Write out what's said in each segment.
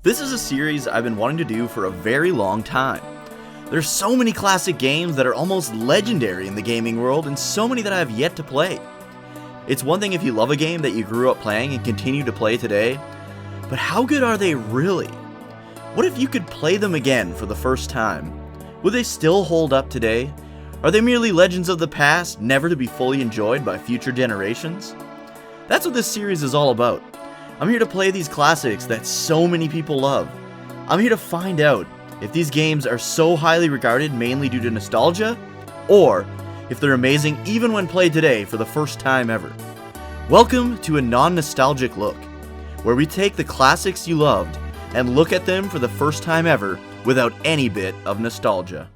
This is a series I've been wanting to do for a very long time. There's so many classic games that are almost legendary in the gaming world, and so many that I have yet to play. It's one thing if you love a game that you grew up playing and continue to play today, but how good are they really? What if you could play them again for the first time? Would they still hold up today? Are they merely legends of the past, never to be fully enjoyed by future generations? That's what this series is all about. I'm here to play these classics that so many people love. I'm here to find out if these games are so highly regarded mainly due to nostalgia, or if they're amazing even when played today for the first time ever. Welcome to a non-nostalgic look, where we take the classics you loved and look at them for the first time ever without any bit of nostalgia.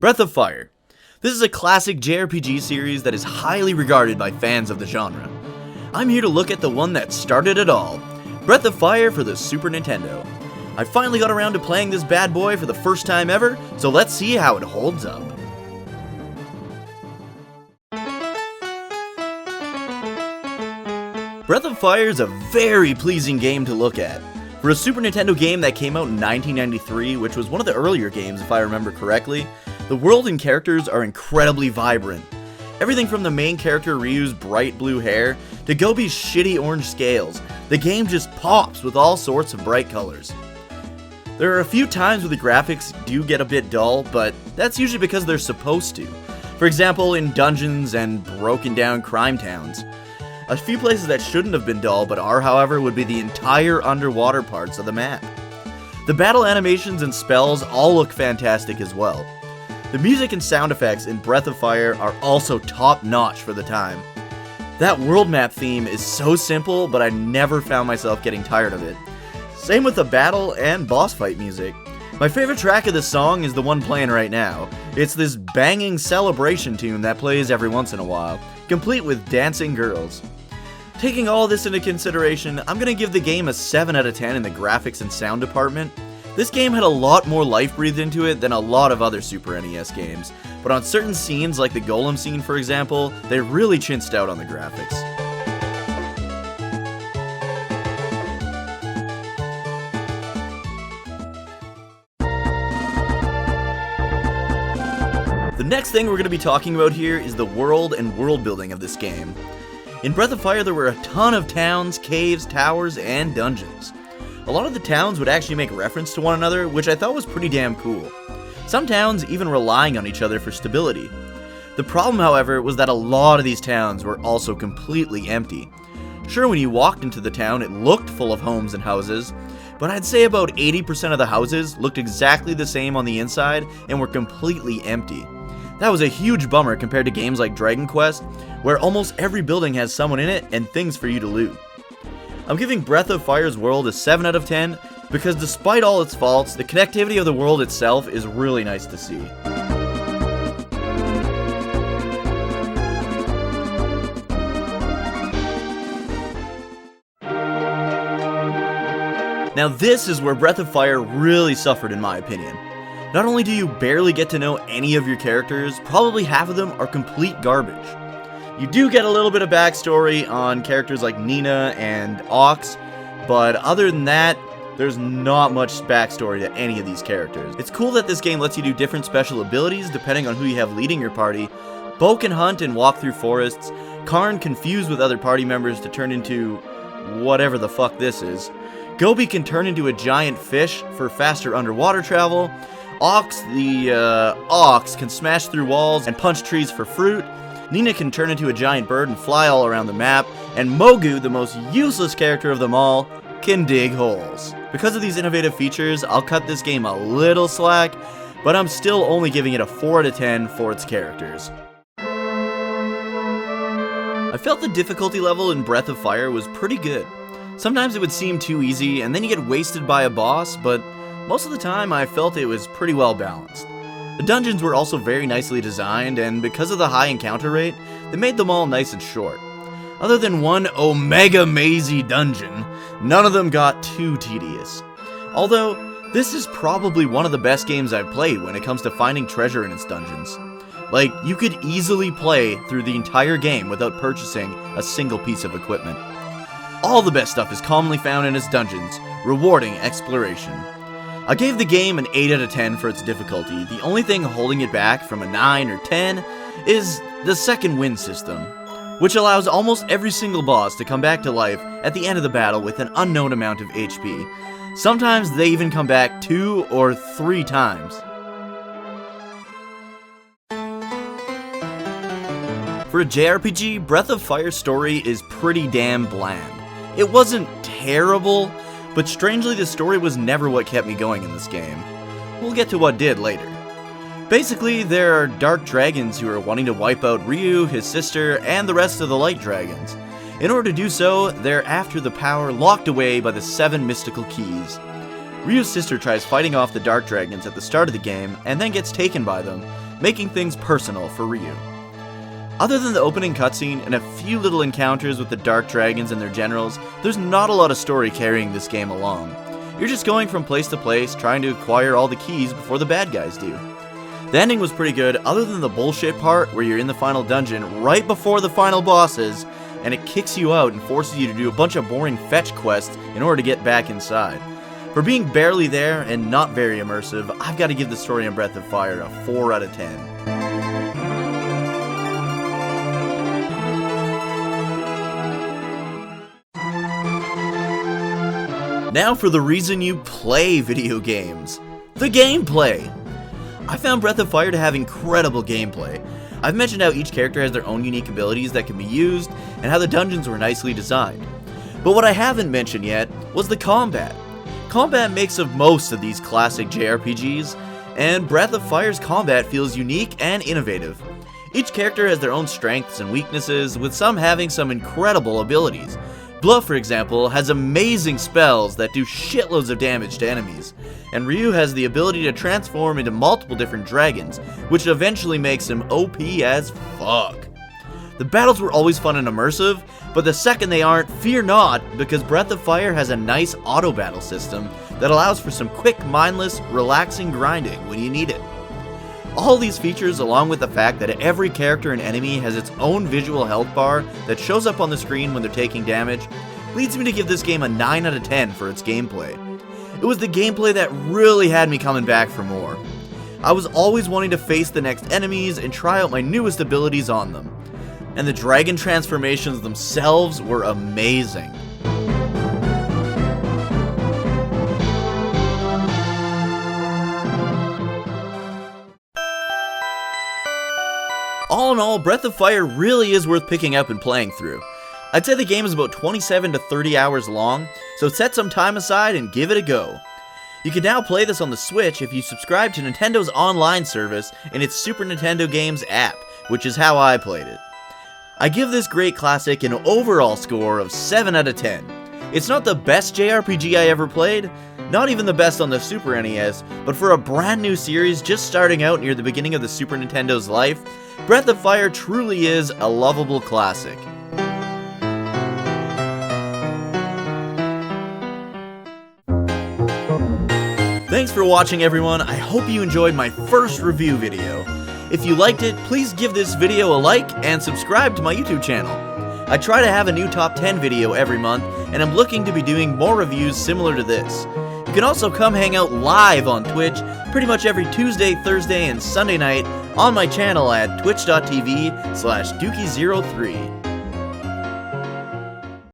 Breath of Fire. This is a classic JRPG series that is highly regarded by fans of the genre. I'm here to look at the one that started it all, Breath of Fire for the Super Nintendo. I finally got around to playing this bad boy for the first time ever, so let's see how it holds up. Breath of Fire is a very pleasing game to look at. For a Super Nintendo game that came out in 1993, which was one of the earlier games if I remember correctly, the world and characters are incredibly vibrant. Everything from the main character Ryu's bright blue hair to Gobi's shitty orange scales, the game just pops with all sorts of bright colors. There are a few times where the graphics do get a bit dull, but that's usually because they're supposed to. For example, in dungeons and broken down crime towns. A few places that shouldn't have been dull but are, however, would be the entire underwater parts of the map. The battle animations and spells all look fantastic as well. The music and sound effects in Breath of Fire are also top-notch for the time. That world map theme is so simple, but I never found myself getting tired of it. Same with the battle and boss fight music. My favorite track of the song is the one playing right now. It's this banging celebration tune that plays every once in a while, complete with dancing girls. Taking all this into consideration, I'm gonna give the game a 7 out of 10 in the graphics and sound department. This game had a lot more life breathed into it than a lot of other Super NES games, but on certain scenes like the Golem scene for example, they really chinsed out on the graphics. The next thing we're going to be talking about here is the world and world building of this game. In Breath of Fire there were a ton of towns, caves, towers, and dungeons. A lot of the towns would actually make reference to one another, which I thought was pretty damn cool. Some towns even relying on each other for stability. The problem, however, was that a lot of these towns were also completely empty. Sure, when you walked into the town, it looked full of homes and houses, but I'd say about 80% of the houses looked exactly the same on the inside and were completely empty. That was a huge bummer compared to games like Dragon Quest, where almost every building has someone in it and things for you to loot. I'm giving Breath of Fire's world a 7 out of 10 because despite all its faults, the connectivity of the world itself is really nice to see. Now this is where Breath of Fire really suffered in my opinion. Not only do you barely get to know any of your characters, probably half of them are complete garbage. You do get a little bit of backstory on characters like Nina and Ox, but other than that, there's not much backstory to any of these characters. It's cool that this game lets you do different special abilities depending on who you have leading your party. Bo can hunt and walk through forests, Karn can fuse with other party members to turn into whatever the fuck this is. Gobi can turn into a giant fish for faster underwater travel. Ox, the Ox, can smash through walls and punch trees for fruit. Nina can turn into a giant bird and fly all around the map, and Mogu, the most useless character of them all, can dig holes. Because of these innovative features, I'll cut this game a little slack, but I'm still only giving it a 4 out of 10 for its characters. I felt the difficulty level in Breath of Fire was pretty good. Sometimes it would seem too easy, and then you get wasted by a boss, but most of the time I felt it was pretty well balanced. The dungeons were also very nicely designed, and because of the high encounter rate, they made them all nice and short. Other than one Omega Mazy dungeon, none of them got too tedious. Although, this is probably one of the best games I've played when it comes to finding treasure in its dungeons. Like, you could easily play through the entire game without purchasing a single piece of equipment. All the best stuff is commonly found in its dungeons, rewarding exploration. I gave the game an 8 out of 10 for its difficulty. The only thing holding it back from a 9 or 10 is the second wind system, which allows almost every single boss to come back to life at the end of the battle with an unknown amount of HP. Sometimes they even come back 2 or 3 times. For a JRPG, Breath of Fire's story is pretty damn bland. It wasn't terrible, but strangely the story was never what kept me going in this game. We'll get to what did later. Basically, there are dark dragons who are wanting to wipe out Ryu, his sister, and the rest of the light dragons. In order to do so, they're after the power locked away by the 7 mystical keys. Ryu's sister tries fighting off the dark dragons at the start of the game, and then gets taken by them, making things personal for Ryu. Other than the opening cutscene and a few little encounters with the dark dragons and their generals, there's not a lot of story carrying this game along. You're just going from place to place, trying to acquire all the keys before the bad guys do. The ending was pretty good, other than the bullshit part where you're in the final dungeon right before the final bosses, and it kicks you out and forces you to do a bunch of boring fetch quests in order to get back inside. For being barely there and not very immersive, I've got to give the story in Breath of Fire a 4 out of 10. Now for the reason you play video games. The gameplay! I found Breath of Fire to have incredible gameplay. I've mentioned how each character has their own unique abilities that can be used, and how the dungeons were nicely designed. But what I haven't mentioned yet was the combat. Combat makes of most of these classic JRPGs, and Breath of Fire's combat feels unique and innovative. Each character has their own strengths and weaknesses, with some having some incredible abilities. Bluff, for example, has amazing spells that do shitloads of damage to enemies, and Ryu has the ability to transform into multiple different dragons, which eventually makes him OP as fuck. The battles were always fun and immersive, but the second they aren't, fear not, because Breath of Fire has a nice auto battle system that allows for some quick, mindless, relaxing grinding when you need it. All these features, along with the fact that every character and enemy has its own visual health bar that shows up on the screen when they're taking damage, leads me to give this game a 9 out of 10 for its gameplay. It was the gameplay that really had me coming back for more. I was always wanting to face the next enemies and try out my newest abilities on them. And the dragon transformations themselves were amazing. All in all, Breath of Fire really is worth picking up and playing through. I'd say the game is about 27 to 30 hours long, so set some time aside and give it a go. You can now play this on the Switch if you subscribe to Nintendo's online service in its Super Nintendo Games app, which is how I played it. I give this great classic an overall score of 7 out of 10. It's not the best JRPG I ever played, not even the best on the Super NES, but for a brand new series just starting out near the beginning of the Super Nintendo's life, Breath of Fire truly is a lovable classic. Thanks for watching, everyone. I hope you enjoyed my first review video. If you liked it, please give this video a like and subscribe to my YouTube channel. I try to have a new top 10 video every month, and I'm looking to be doing more reviews similar to this. You can also come hang out live on Twitch pretty much every Tuesday, Thursday, and Sunday night on my channel at twitch.tv/Dookie03.